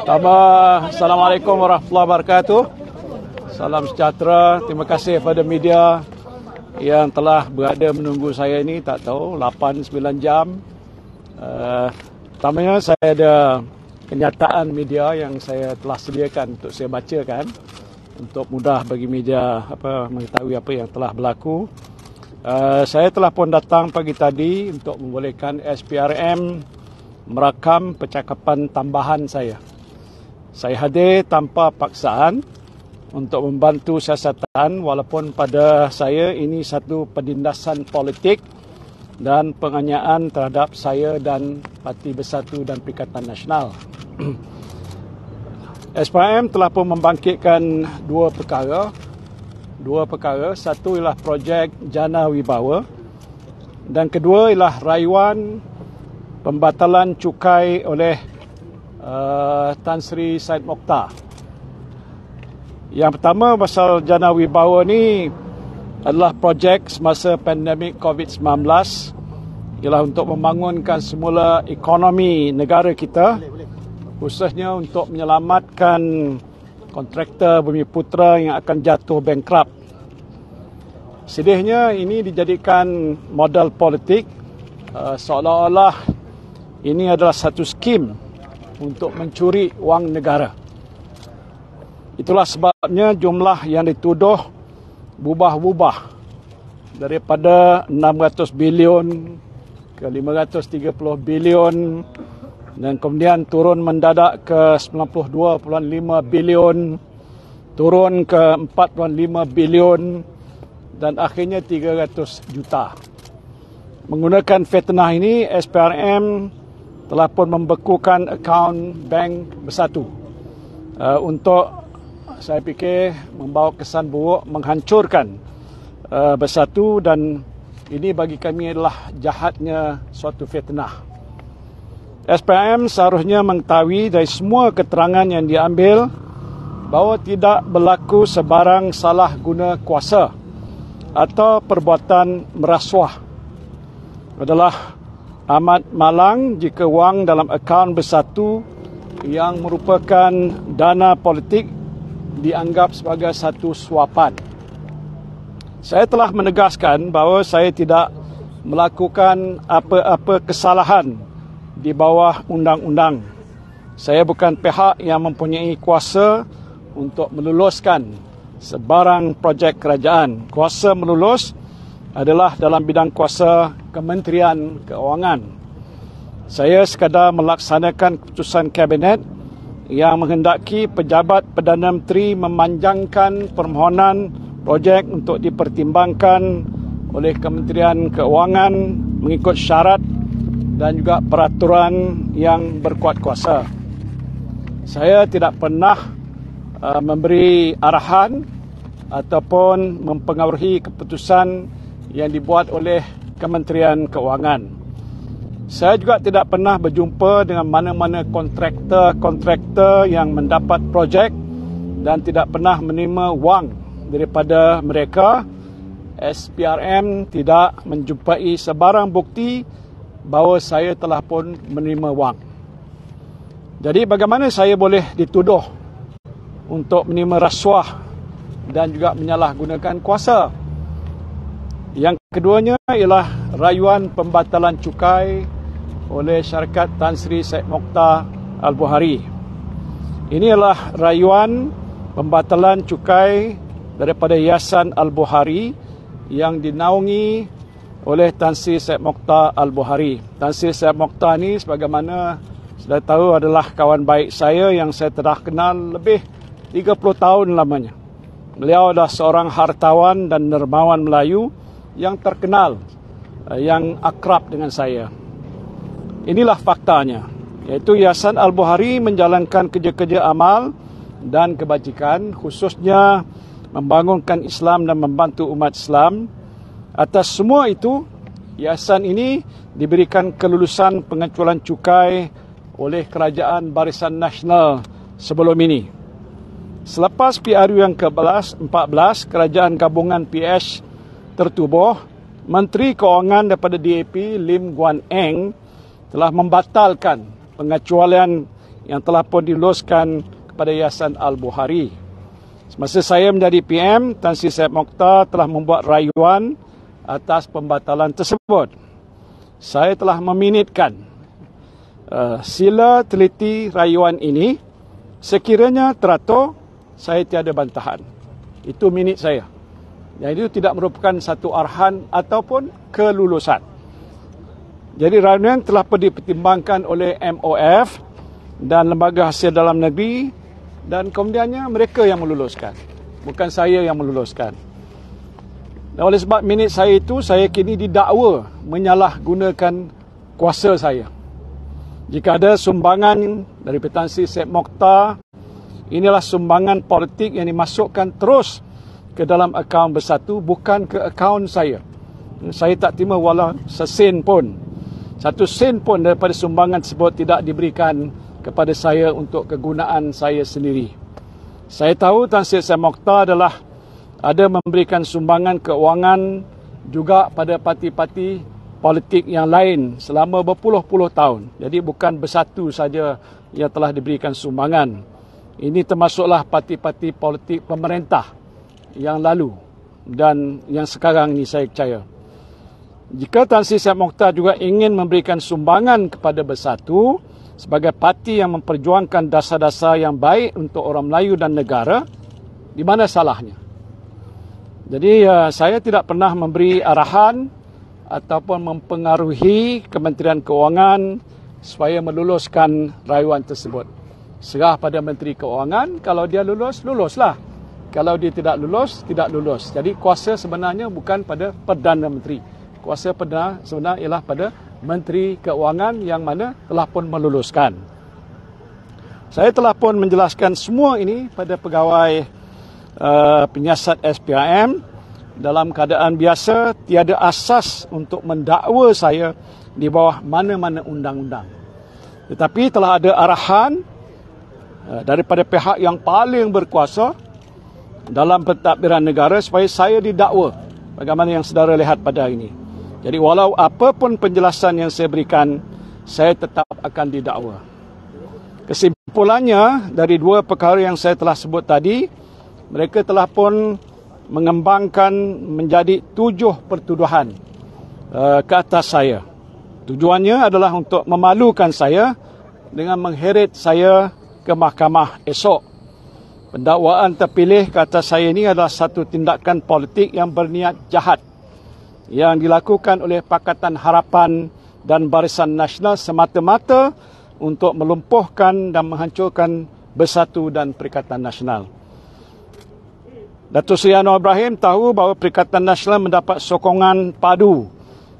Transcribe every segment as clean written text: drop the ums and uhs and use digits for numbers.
Assalamualaikum warahmatullahi wabarakatuh. Salam sejahtera. Terima kasih kepada media yang telah berada menunggu saya ini, tak tahu 8-9 jam. Pertamanya saya ada kenyataan media yang saya telah sediakan untuk saya bacakan untuk mudah bagi media mengetahui apa yang telah berlaku. Saya telah pun datang pagi tadi untuk membolehkan SPRM merakam percakapan tambahan saya. Saya hadir tanpa paksaan untuk membantu siasatan, walaupun pada saya ini satu penindasan politik dan penganiayaan terhadap saya dan Parti Bersatu dan Perikatan Nasional. SPRM telah pun membangkitkan dua perkara. Satu ialah projek Jana Wibawa dan kedua ialah rayuan pembatalan cukai oleh Tan Sri Syed Mokhtar. Yang pertama pasal Jana Wibawa ni adalah projek semasa pandemik COVID-19, ialah untuk membangunkan semula ekonomi negara kita, khususnya untuk menyelamatkan kontraktor Bumiputera yang akan jatuh bankrupt. Sedihnya ini dijadikan modal politik, seolah-olah ini adalah satu skim untuk mencuri wang negara. Itulah sebabnya jumlah yang dituduh berubah-ubah daripada 600 bilion ke 530 bilion dan kemudian turun mendadak ke 92.5 bilion, turun ke 4.5 bilion dan akhirnya 300 juta. Menggunakan fitnah ini, SPRM telah pun membekukan akaun Bank Bersatu untuk, saya fikir, membawa kesan buruk, menghancurkan Bersatu, dan ini bagi kami adalah jahatnya suatu fitnah. SPRM seharusnya mengetahui dari semua keterangan yang diambil bahawa tidak berlaku sebarang salah guna kuasa atau perbuatan merasuah. Adalah amat malang jika wang dalam akaun Bersatu yang merupakan dana politik dianggap sebagai satu suapan. Saya telah menegaskan bahawa saya tidak melakukan apa-apa kesalahan di bawah undang-undang. Saya bukan pihak yang mempunyai kuasa untuk meluluskan sebarang projek kerajaan. Kuasa melulus adalah dalam bidang kuasa Kementerian Keuangan. Saya sekadar melaksanakan keputusan Kabinet yang menghendaki pejabat Perdana Menteri memanjangkan permohonan projek untuk dipertimbangkan oleh Kementerian Keuangan mengikut syarat dan juga peraturan yang berkuat kuasa. Saya tidak pernah memberi arahan ataupun mempengaruhi keputusan yang dibuat oleh Kementerian Keuangan. Saya juga tidak pernah berjumpa dengan mana-mana kontraktor yang mendapat projek dan tidak pernah menerima wang daripada mereka. SPRM tidak menjumpai sebarang bukti bahawa saya telah pun menerima wang. Jadi bagaimana saya boleh dituduh untuk menerima rasuah dan juga menyalahgunakan kuasa? Yang keduanya ialah rayuan pembatalan cukai oleh syarikat Tan Sri Syed Mokhtar Al-Buhari. Ini adalah rayuan pembatalan cukai daripada Yayasan Al-Buhari yang dinaungi oleh Tan Sri Syed Mokhtar Al-Buhari. Tan Sri Syed Mokhtar ni sebagaimana sudah tahu adalah kawan baik saya yang saya telah kenal lebih 30 tahun lamanya. Beliau adalah seorang hartawan dan dermawan Melayu yang terkenal, yang akrab dengan saya. Inilah faktanya, iaitu Yayasan Al-Buhari menjalankan kerja-kerja amal dan kebajikan, khususnya membangunkan Islam dan membantu umat Islam. Atas semua itu, yayasan ini diberikan kelulusan pengecualian cukai oleh Kerajaan Barisan Nasional sebelum ini. Selepas PRU yang ke-14, Kerajaan Gabungan PH tertubuh, Menteri Keuangan daripada DAP Lim Guan Eng telah membatalkan pengecualian yang telah pun diluluskan kepada Yayasan Al-Bukhari. Semasa saya menjadi PM, Tan Sri Said Mokhtar telah membuat rayuan atas pembatalan tersebut. Saya telah meminitkan sila teliti rayuan ini. Sekiranya teratur, saya tiada bantahan. Itu minit saya. Yang itu tidak merupakan satu arahan ataupun kelulusan. Jadi rayuan telah dipertimbangkan oleh MOF dan Lembaga Hasil Dalam Negeri, dan kemudiannya mereka yang meluluskan, bukan saya yang meluluskan. Dan oleh sebab minit saya itu, saya kini didakwa menyalahgunakan kuasa saya. Jika ada sumbangan dari Tan Sri Said Mokhtar, inilah sumbangan politik yang dimasukkan terus ke dalam akaun Bersatu, bukan ke akaun saya. Saya tak terima walau sesen pun. Satu sen pun daripada sumbangan tersebut tidak diberikan kepada saya untuk kegunaan saya sendiri. Saya tahu Tan Sri Said Mokhtar adalah ada memberikan sumbangan keuangan juga pada parti-parti politik yang lain selama berpuluh-puluh tahun. Jadi bukan Bersatu saja yang telah diberikan sumbangan. Ini termasuklah parti-parti politik pemerintah yang lalu dan yang sekarang ini, saya percaya. Jika Tan Sri Said Mokhtar juga ingin memberikan sumbangan kepada Bersatu sebagai parti yang memperjuangkan dasar-dasar yang baik untuk orang Melayu dan negara, di mana salahnya? Jadi saya tidak pernah memberi arahan ataupun mempengaruhi Kementerian Keuangan supaya meluluskan rayuan tersebut. Serah pada Menteri Keuangan, kalau dia lulus, luluslah. Kalau dia tidak lulus, tidak lulus. Jadi kuasa sebenarnya bukan pada Perdana Menteri. Kuasa perdana sebenarnya ialah pada Menteri Keuangan yang mana telah pun meluluskan. Saya telah pun menjelaskan semua ini pada pegawai penyiasat SPRM. Dalam keadaan biasa, tiada asas untuk mendakwa saya di bawah mana-mana undang-undang. Tetapi telah ada arahan daripada pihak yang paling berkuasa dalam pentadbiran negara supaya saya didakwa, bagaimana yang saudara lihat pada hari ini. Jadi walau apapun penjelasan yang saya berikan, saya tetap akan didakwa. Kesimpulannya, dari dua perkara yang saya telah sebut tadi, mereka telah pun mengembangkan menjadi 7 pertuduhan ke atas saya. Tujuannya adalah untuk memalukan saya dengan mengheret saya ke mahkamah esok. Pendakwaan terpilih ke atas saya ini adalah satu tindakan politik yang berniat jahat yang dilakukan oleh Pakatan Harapan dan Barisan Nasional semata-mata untuk melumpuhkan dan menghancurkan Bersatu dan Perikatan Nasional. Datuk Seri Anwar Ibrahim tahu bahawa Perikatan Nasional mendapat sokongan padu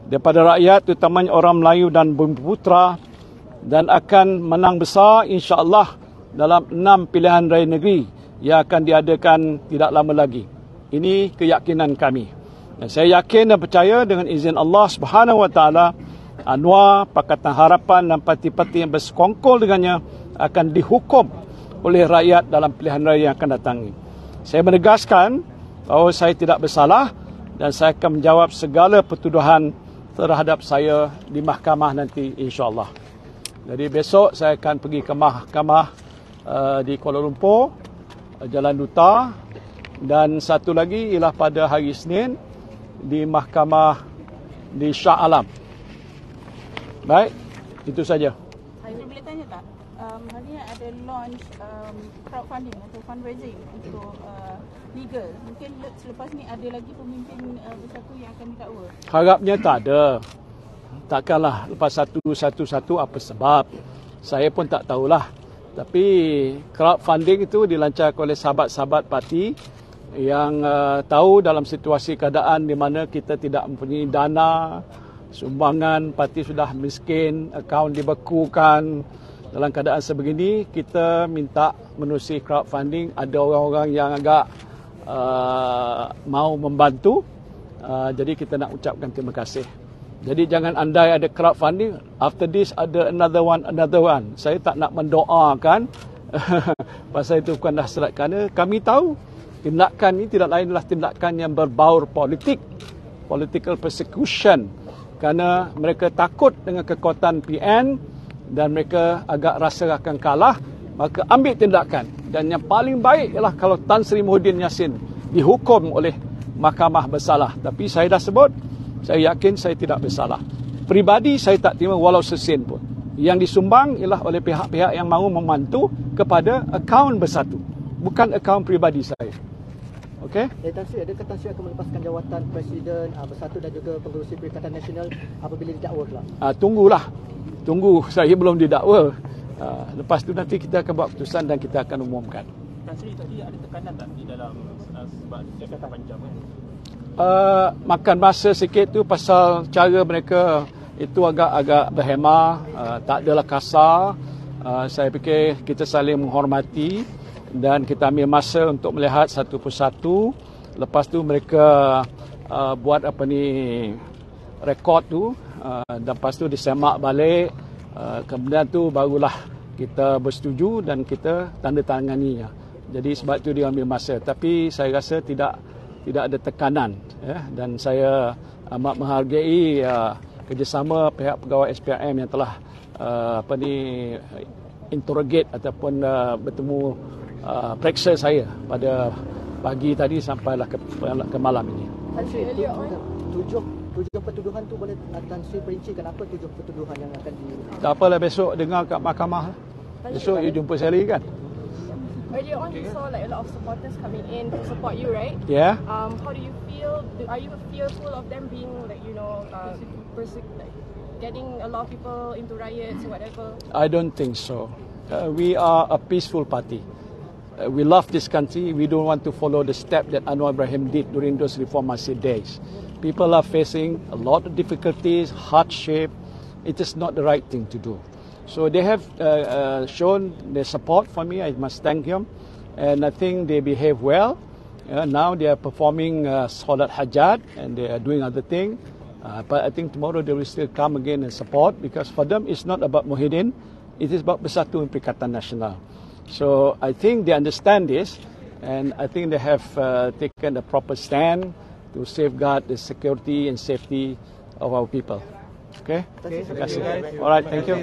daripada rakyat, terutamanya orang Melayu dan Bumiputera, dan akan menang besar insya-Allah dalam 6 pilihan raya negeri yang akan diadakan tidak lama lagi. Ini keyakinan kami. Dan saya yakin dan percaya dengan izin Allah Subhanahu Wa Taala, Anwar, Pakatan Harapan dan parti-parti yang bersekongkol dengannya akan dihukum oleh rakyat dalam pilihan raya yang akan datang ini. Saya menegaskan bahawa saya tidak bersalah dan saya akan menjawab segala pertuduhan terhadap saya di mahkamah nanti insya-Allah. Jadi besok saya akan pergi ke mahkamah di Kuala Lumpur, Jalan Duta, dan satu lagi ialah pada hari Isnin di mahkamah di Shah Alam. Baik, itu saja. Saya boleh tanya tak? Hari ini ada launch crowdfunding atau fundraising untuk legal. Mungkin selepas ni ada lagi pemimpin Bersatu yang akan didakwa? Harapnya tak ada. Takkanlah lepas satu-satu apa sebab. Saya pun tak tahulah. Tapi crowdfunding itu dilancarkan oleh sahabat-sahabat parti yang tahu dalam situasi keadaan di mana kita tidak mempunyai dana, sumbangan, parti sudah miskin, akaun dibekukan. Dalam keadaan sebegini, kita minta menerusi crowdfunding. Ada orang-orang yang agak mau membantu. Jadi kita nak ucapkan terima kasih. Jadi jangan andai ada crowdfunding, after this ada another one. Saya tak nak mendoakan pasal itu bukan hasrat, kerana kami tahu tindakan ini tidak lain adalah tindakan yang berbaur politik, political persecution, kerana mereka takut dengan kekuatan PN dan mereka agak rasa akan kalah, maka ambil tindakan. Dan yang paling baik ialah kalau Tan Sri Muhyiddin Yassin dihukum oleh mahkamah bersalah. Tapi saya dah sebut, saya yakin saya tidak bersalah. Peribadi saya tak terima walau sesen pun. Yang disumbang ialah oleh pihak-pihak yang mahu membantu kepada akaun Bersatu, bukan akaun peribadi saya. Okey? Tan Sri, adakah Tan Sri akan melepaskan jawatan Presiden Bersatu dan juga Pengerusi Perikatan Nasional apabila didakwa pula? Tunggulah. Tunggu, saya belum didakwa. Lepas tu nanti kita akan buat keputusan dan kita akan umumkan. Tan Sri, tadi ada tekanan tak di dalam sebab jabatan panjang kan? Makan masa sikit tu pasal cara mereka itu agak berhemah, tak adalah kasar. Saya fikir kita saling menghormati dan kita ambil masa untuk melihat satu persatu. Lepas tu mereka buat rekod tu, dan lepas tu disemak balik. Kemudian tu barulah kita bersetuju dan kita tanda tanganinya. Jadi sebab tu dia ambil masa. Tapi saya rasa tidak ada tekanan, ya. Dan saya amat menghargai kerjasama pihak pegawai SPRM yang telah interrogate ataupun bertemu periksa saya pada pagi tadi sampailah ke malam ini. Tan Sri, tujuh pertuduhan tu boleh Tan Sri perincikan apa tujuh pertuduhan yang akan Tak apalah, besok dengar kat mahkamah. Besok you jumpa saya lagi kan? Earlier on, you saw like a lot of supporters coming in to support you, right? Yeah. How do you feel? Are you fearful of them being like getting a lot of people into riots or whatever? I don't think so. We are a peaceful party. We love this country. We don't want to follow the step that Anwar Ibrahim did during those reformasi days. People are facing a lot of difficulties, hardship. It is not the right thing to do. So they have shown their support for me. I must thank them. And I think they behave well. Now they are performing Salat Hajat and they are doing other things. But I think tomorrow they will still come again and support, because for them it's not about Muhyiddin. It is about Bersatu and Perikatan Nasional. So I think they understand this, and I think they have taken a proper stand to safeguard the security and safety of our people. Okay? Terima kasih. Alright, thank you.